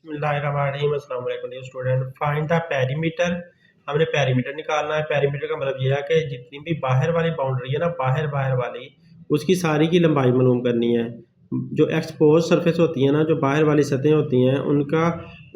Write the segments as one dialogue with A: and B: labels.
A: बिस्मिल्लाहिर्रहमानिर्रहीम। अस्सलाम वालेकुम dear student. Find the perimeter. हमने पेरीमीटर निकालना है। पेरीमीटर का मतलब यह है कि जितनी भी बाहर वाली बाउंड्री है ना, बाहर बाहर वाली, उसकी सारी की लंबाई मालूम करनी है। जो एक्सपोज सरफेस होती है ना, जो बाहर वाली सतहें होती हैं,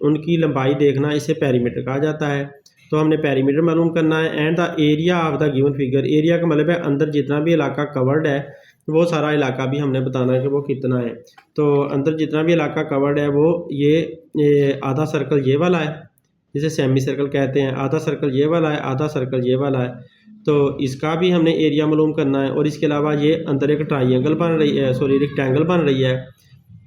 A: उनकी लंबाई देखना, इसे पेरीमीटर कहा जाता है। तो हमने पेरीमीटर मालूम करना है। And the area of the given figure. Area का मतलब है अंदर जितना भी इलाका कवर्ड है, वो सारा इलाका भी हमने बताना है कि वो कितना है। तो अंदर जितना भी इलाका कवर्ड है वो ये आधा सर्कल ये वाला है, जिसे सेमी सर्कल कहते हैं। आधा सर्कल ये वाला है, आधा सर्कल ये वाला है। तो इसका भी हमने एरिया मालूम करना है। और इसके अलावा ये अंदर एक ट्राइंगल बन रही है, सॉरी रेक्टेंगल बन रही है,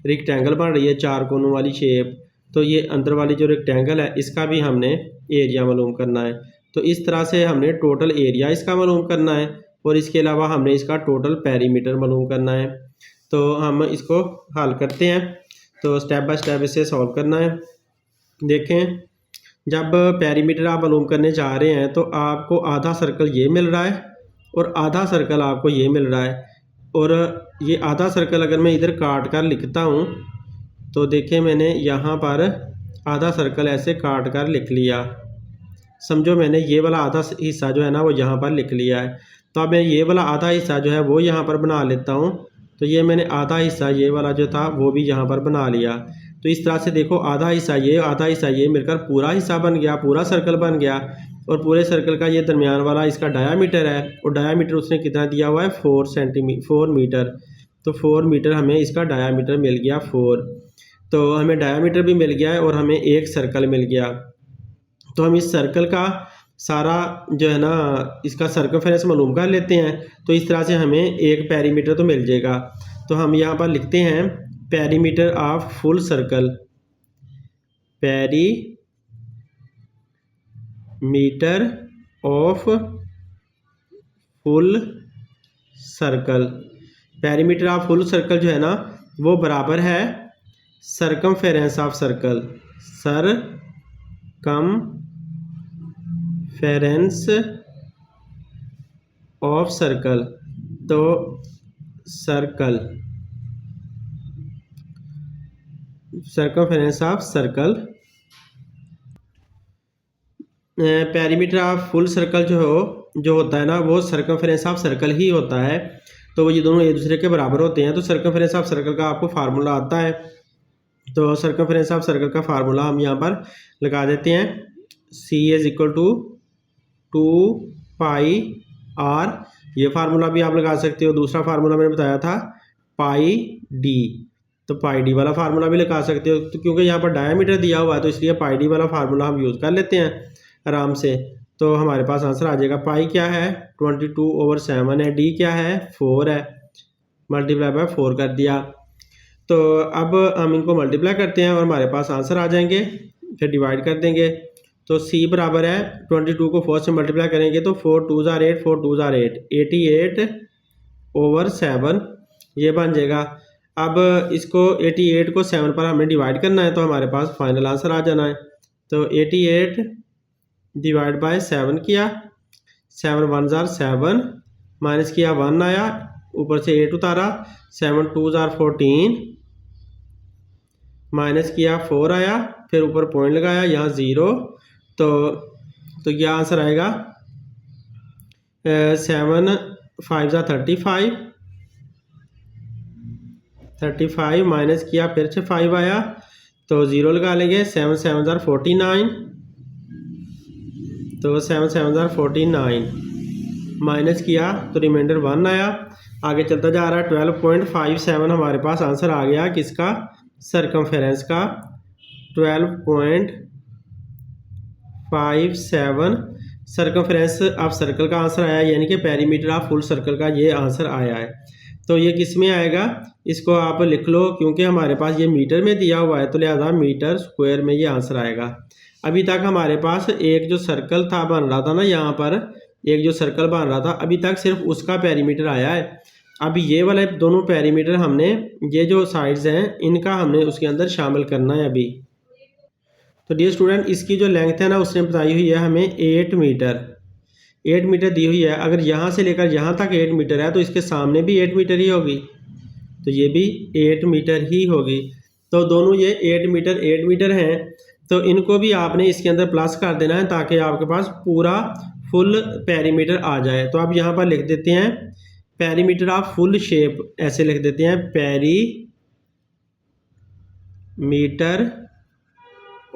A: रेक्टेंगल बन रही है चार कोनों वाली शेप। तो ये अंदर वाली जो रेक्टेंगल है, इसका भी हमने एरिया मालूम करना है। तो इस तरह से हमने टोटल एरिया इसका मालूम करना है। और इसके अलावा हमने इसका टोटल पेरीमीटर मालूम करना है। तो हम इसको हल करते हैं। तो स्टेप बाय स्टेप इसे सॉल्व करना है। देखें, जब पेरीमीटर आप मालूम करने जा रहे हैं तो आपको आधा सर्कल ये मिल रहा है और आधा सर्कल आपको ये मिल रहा है। और ये आधा सर्कल अगर मैं इधर काट कर लिखता हूँ तो देखें, मैंने यहाँ पर आधा सर्कल ऐसे काट कर लिख लिया। समझो मैंने ये वाला आधा हिस्सा जो है ना वो यहाँ पर लिख लिया है। तो अब मैं ये वाला आधा हिस्सा जो है वो यहाँ पर बना लेता हूँ। तो ये मैंने आधा हिस्सा ये वाला जो था वो भी यहाँ पर बना लिया। तो इस तरह से देखो, आधा हिस्सा ये, आधा हिस्सा ये मिलकर पूरा हिस्सा बन गया, पूरा सर्कल बन गया। और पूरे सर्कल का ये दरमियान वाला इसका डायामीटर है। और डायामीटर उसने कितना दिया हुआ है, 4 मीटर। तो 4 मीटर हमें इसका डायामीटर मिल गया 4। तो हमें डायामीटर भी मिल गया है और हमें एक सर्कल मिल गया। तो हम इस सर्कल का सारा जो है ना, इसका सर्कमफेरेंस मालूम कर लेते हैं। तो इस तरह से हमें एक पेरीमीटर तो मिल जाएगा। तो हम यहाँ पर लिखते हैं perimeter of full circle. Perimeter of full circle. Perimeter of full circle जो है ना वो बराबर है circumference of circle. Circumference of circle. तो circumference of circle. Perimeter of full circle जो होता है ना वो सर्कमफेरेंस ऑफ सर्कल ही होता है। तो ये दोनों एक दूसरे के बराबर होते हैं। तो सर्कमफेरेंस ऑफ सर्कल का आपको फार्मूला आता है। तो सर्कमफेरेंस ऑफ सर्कल का फार्मूला हम यहाँ पर लगा देते हैं। C is equal to 2πr। ये फार्मूला भी आप लगा सकते हो। दूसरा फार्मूला मैंने बताया था πd। तो πd वाला फार्मूला भी लगा सकते हो। तो क्योंकि यहाँ पर डायामीटर दिया हुआ है तो इसलिए πd वाला फार्मूला हम यूज़ कर लेते हैं आराम से। तो हमारे पास आंसर आ जाएगा। पाई क्या है, 22/7 है। डी क्या है, 4 है। मल्टीप्लाई बाय 4 कर दिया। तो अब हम इनको मल्टीप्लाई करते हैं और हमारे पास आंसर आ जाएंगे। फिर डिवाइड कर देंगे। तो C बराबर है 22 को 4 से मल्टीप्लाई करेंगे तो 4 2 ज़ार 8, 4 2 ज़ार 8, 88/7 ये बन जाएगा। अब इसको 88 को 7 पर हमने डिवाइड करना है तो हमारे पास फाइनल आंसर आ जाना है। तो 88 डिवाइड बाय 7 किया, 7 1 ज़ार 7, माइनस किया 1 आया, ऊपर से 8 उतारा, 7 2 ज़ार 14, माइनस किया 4 आया, फिर ऊपर पॉइंट लगाया, यहाँ 0। तो यह आंसर आएगा 7 5 ज़ार 35, माइनस किया फिर से 5 आया तो 0 लगा लेंगे। 7 7 ज़ार 49, तो 7 7 ज़ार 49, माइनस किया तो रिमाइंडर 1 आया। आगे चलता जा रहा है। 12.57 हमारे पास आंसर आ गया किसका, सर्कमफेरेंस का। 12.57 सर्कमफेरेंस ऑफ सर्कल का आंसर आया, यानी कि पेरीमीटर ऑफ फुल सर्कल का ये आंसर आया है। तो ये किस में आएगा, इसको आप लिख लो, क्योंकि हमारे पास ये मीटर में दिया हुआ है तो लिहाजा मीटर स्क्वायर में ये आंसर आएगा। अभी तक हमारे पास एक जो सर्कल था बन रहा था ना, यहाँ पर एक जो सर्कल बन रहा था, अभी तक सिर्फ उसका पेरीमीटर आया है। अब ये वाले दोनों पेरीमीटर हमने, ये जो साइड्स हैं इनका हमने उसके अंदर शामिल करना है अभी। तो डियर स्टूडेंट, इसकी जो लेंथ है ना उसने बताई हुई है हमें 8 मीटर। 8 मीटर दी हुई है। अगर यहाँ से लेकर यहाँ तक 8 मीटर है तो इसके सामने भी 8 मीटर ही होगी, तो ये भी 8 मीटर ही होगी। तो दोनों ये 8 मीटर हैं, तो इनको भी आपने इसके अंदर प्लस कर देना है ताकि आपके पास पूरा फुल पेरीमीटर आ जाए। तो आप यहाँ पर लिख देते हैं पेरीमीटर ऑफ फुल शेप, ऐसे लिख देते हैं perimeter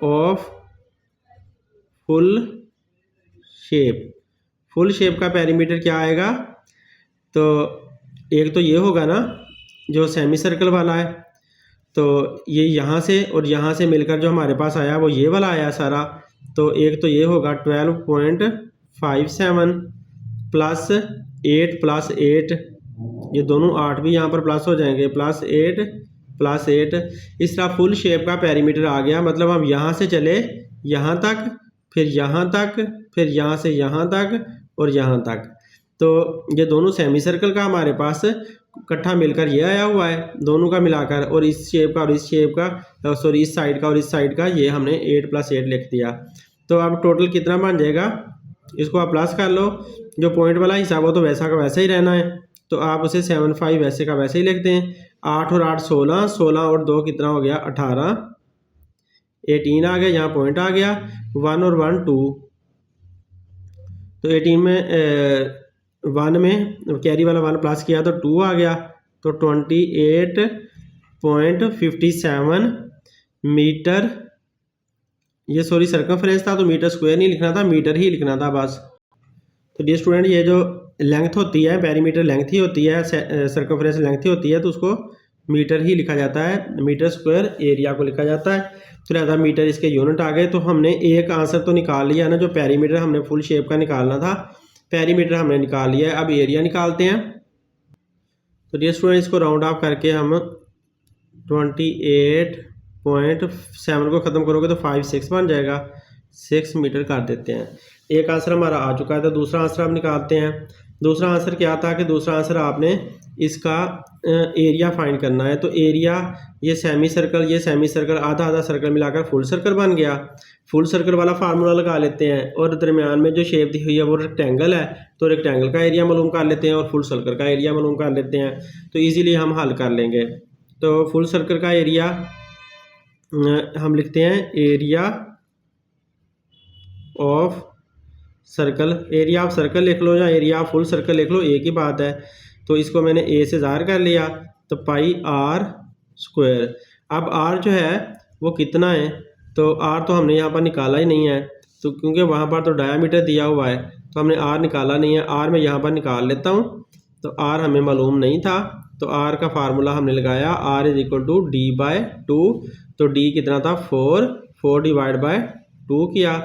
A: of full shape. Full shape का पेरीमीटर क्या आएगा, तो एक तो ये होगा ना जो सेमी सर्कल वाला है, तो ये यहाँ से और यहाँ से मिलकर जो हमारे पास आया वो ये वाला आया सारा। तो एक तो ये होगा 12.57 प्लस 8 प्लस 8, ये दोनों 8 भी यहाँ पर प्लस हो जाएंगे, प्लस 8 प्लस 8। इस तरह फुल शेप का पेरीमीटर आ गया। मतलब हम यहाँ से चले यहाँ तक, फिर यहाँ तक, फिर यहाँ से यहाँ तक और यहाँ तक। तो ये दोनों सेमी सर्कल का हमारे पास इकट्ठा मिलकर ये आया हुआ है, दोनों का मिलाकर, और इस शेप का और इस शेप का, सॉरी इस साइड का और इस साइड का, ये हमने 8 प्लस 8 लिख दिया। तो अब टोटल कितना बन जाएगा, इसको आप प्लस कर लो। जो पॉइंट वाला हिसाब हो तो वैसा का वैसा ही रहना है, तो आप उसे 7.5 वैसे का वैसे ही लिखते हैं। 8 और 8 16, 16 और 2 कितना हो गया 18, 18 आ गया, यहाँ पॉइंट आ गया, 1 और 1 2, तो 18 में 1 में कैरी वाला 1 प्लस किया तो 2 आ गया, तो 28.57 मीटर। ये सॉरी सर्कमफ्रेंस था, तो मीटर स्क्वायर नहीं लिखना था, मीटर ही लिखना था बस। तो डियर स्टूडेंट, ये जो लेंथ होती है पेरीमीटर लेंथ ही होती है, सर्कमफ्रेंस लेंथ ही होती है, तो उसको मीटर ही लिखा जाता है, मीटर स्क्वायर एरिया को लिखा जाता है। तो लिहाजा मीटर इसके यूनिट आ गए। तो हमने एक आंसर तो निकाल लिया ना, जो पेरीमीटर हमने फुल शेप का निकालना था, पेरीमीटर हमने निकाल लिया है। अब एरिया निकालते हैं। तो डियर स्टूडेंट, इसको राउंड ऑफ करके हम 28.7 को ख़त्म करोगे तो 5 6 बन जाएगा, 6 मीटर कर देते हैं। एक आंसर हमारा आ चुका है, तो दूसरा आंसर आप निकालते हैं। दूसरा आंसर क्या था कि दूसरा आंसर आपने इसका एरिया फाइंड करना है। तो एरिया, ये सेमी सर्कल आधा आधा सर्कल मिलाकर फुल सर्कल बन गया। फुल सर्कल वाला फार्मूला लगा लेते हैं, और दरमियान में जो शेप दी हुई है वो रेक्टेंगल है, तो रेक्टेंगल का एरिया मालूम कर लेते हैं और फुल सर्कल का एरिया मालूम कर लेते हैं। तो इजीली हम हल कर लेंगे। तो फुल सर्कल का एरिया हम लिखते हैं area of circle, area of circle लिख लो या एरिया ऑफ फुल सर्कल लिख लो, एक ही बात है। तो इसको मैंने ए से ज़ाहिर कर लिया, तो पाई आर स्क्वायर। अब आर जो है वो कितना है, तो आर तो हमने यहाँ पर निकाला ही नहीं है, तो क्योंकि वहाँ पर तो डायामीटर दिया हुआ है, तो हमने आर निकाला नहीं है। आर मैं यहाँ पर निकाल लेता हूँ। तो आर हमें मालूम नहीं था, तो आर का फार्मूला हमने लगाया, R is equal to D by 2। तो डी कितना था 4 डिवाइड बाय 2 किया,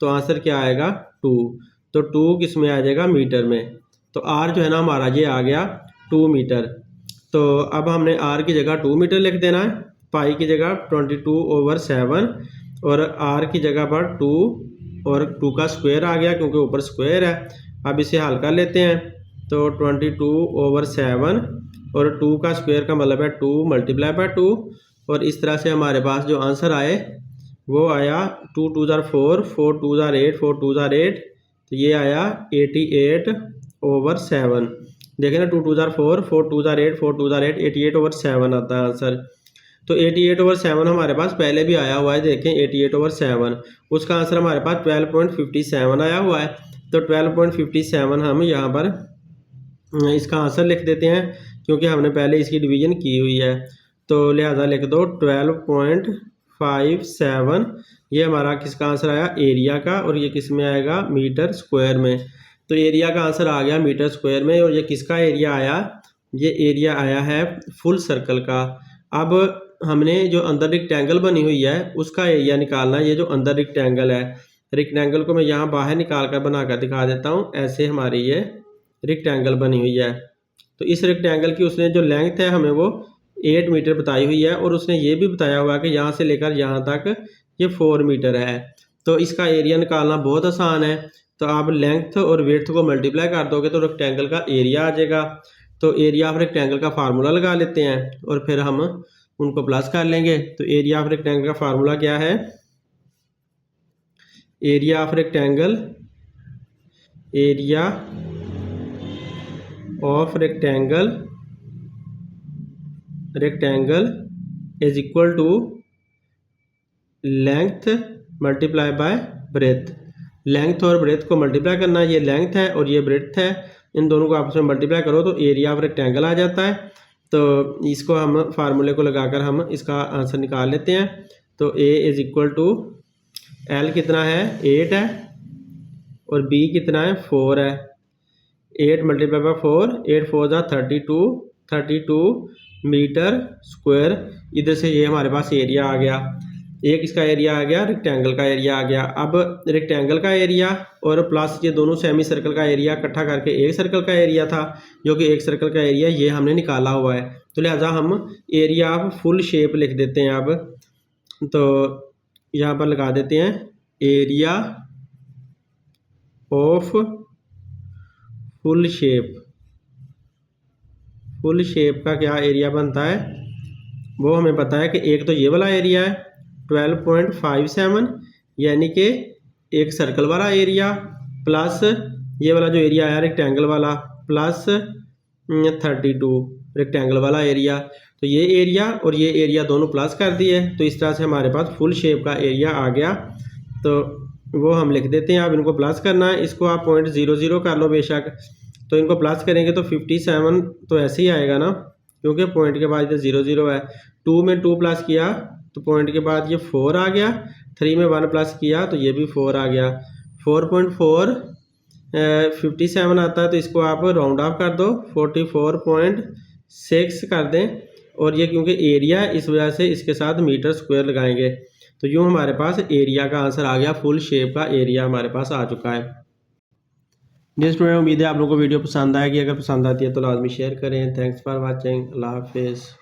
A: तो आंसर क्या आएगा 2। तो 2 किस में आ जाएगा, मीटर में। तो आर जो है ना हमारा ये आ गया 2 मीटर। तो अब हमने आर की जगह 2 मीटर लिख देना है, पाई की जगह 22/7 और आर की जगह पर 2 और 2 का स्क्वायर आ गया क्योंकि ऊपर स्क्वायर है। अब इसे हल कर लेते हैं। तो 22/7 और 2 का स्क्वायर का मतलब है 2 मल्टीप्लाई बाय 2, और इस तरह से हमारे पास जो आंसर आए वो आया 2 2 ज़ार 4, 4 2 ज़ार 8, 4 2 ज़ार 8, तो ये आया 88/7। देखें ना, 2 2 ज़ार 4, 4 2 ज़ार 8, 4 2 ज़ार 8, 88/7 आता है आंसर। तो 88/7 हमारे पास पहले भी आया हुआ है, देखें 88/7, उसका आंसर हमारे पास 12.57 आया हुआ है। तो 12.57 हम यहाँ पर इसका आंसर लिख देते हैं क्योंकि हमने पहले इसकी डिवीज़न की हुई है। तो लिहाजा लिख दो 12.57, ये हमारा किसका आंसर आया, एरिया का, और ये किस में आएगा, मीटर स्क्वायर में। तो एरिया का आंसर आ गया मीटर स्क्वायर में, और ये किसका एरिया आया, ये एरिया आया है फुल सर्कल का। अब हमने जो अंदर रेक्टेंगल बनी हुई है उसका एरिया निकालना है। ये जो अंदर रेक्टेंगल है, रेक्टेंगल को मैं यहाँ बाहर निकाल कर बना कर दिखा देता हूँ। ऐसे हमारी ये रेक्टेंगल बनी हुई है। तो इस रेक्टेंगल की उसने जो लेंथ है हमें वो 8 मीटर बताई हुई है, और उसने ये भी बताया हुआ है कि यहाँ से लेकर यहाँ तक ये 4 मीटर है। तो इसका एरिया निकालना बहुत आसान है। तो आप लेंथ और विड्थ को मल्टीप्लाई कर दोगे तो रेक्टेंगल का एरिया आ जाएगा। तो एरिया ऑफ रेक्टेंगल का फार्मूला लगा लेते हैं और फिर हम उनको प्लस कर लेंगे। तो एरिया ऑफ रेक्टेंगल का फार्मूला क्या है, area of rectangle, area of rectangle is equal to length multiply by breadth. Length और ब्रेथ को मल्टीप्लाई करना है, ये लेंथ है और ये ब्रेथ है, इन दोनों को आपस में मल्टीप्लाई करो तो एरिया ऑफ रेक्टेंगल आ जाता है। तो इसको हम फार्मूले को लगाकर हम इसका आंसर निकाल लेते हैं। तो ए इज इक्वल टू एल कितना है 8 है और बी कितना है 4 है। 8 मल्टीप्लाई बाय 4, 8 4 जा 32 मीटर स्क्वायर। इधर से ये हमारे पास एरिया आ गया, एक इसका एरिया आ गया, रेक्टेंगल का एरिया आ गया। अब रेक्टेंगल का एरिया और प्लस ये दोनों सेमी सर्कल का एरिया इकट्ठा करके एक सर्कल का एरिया था, जो कि एक सर्कल का एरिया ये हमने निकाला हुआ है। तो लिहाजा हम एरिया ऑफ फुल शेप लिख देते हैं। अब तो यहाँ पर लगा देते हैं area of full shape. Full shape का क्या एरिया बनता है वो हमें पता है कि एक तो ये वाला एरिया है 12.57, यानी कि एक सर्कल वाला एरिया, प्लस ये वाला जो एरिया आया रेक्टेंगल वाला, प्लस 32 रेक्टेंगल वाला एरिया। तो ये एरिया और ये एरिया दोनों प्लस कर दिए, तो इस तरह से हमारे पास फुल शेप का एरिया आ गया। तो वो हम लिख देते हैं। अब इनको प्लस करना है, इसको आप 0.00 कर लो बेशक। तो इनको प्लस करेंगे तो 57 तो ऐसे ही आएगा ना, क्योंकि पॉइंट के बाद इधर 0 है। 2 में 2 प्लस किया तो पॉइंट के बाद ये 4 आ गया, 3 में 1 प्लस किया तो ये भी 4 आ गया। 4.4 57 आता है, तो इसको आप राउंड ऑफ कर दो 44.6 कर दें। और ये क्योंकि एरिया इस वजह से इसके साथ मीटर स्क्वायर लगाएंगे। तो यूँ हमारे पास एरिया का आंसर आ गया, फुल शेप का एरिया हमारे पास आ चुका है। जी स्टूडेंट, उम्मीद है आप लोगों को वीडियो पसंद आएगी। अगर पसंद आती है तो लाजमी शेयर करें। Thanks for watching. अल्लाह हाफिज़।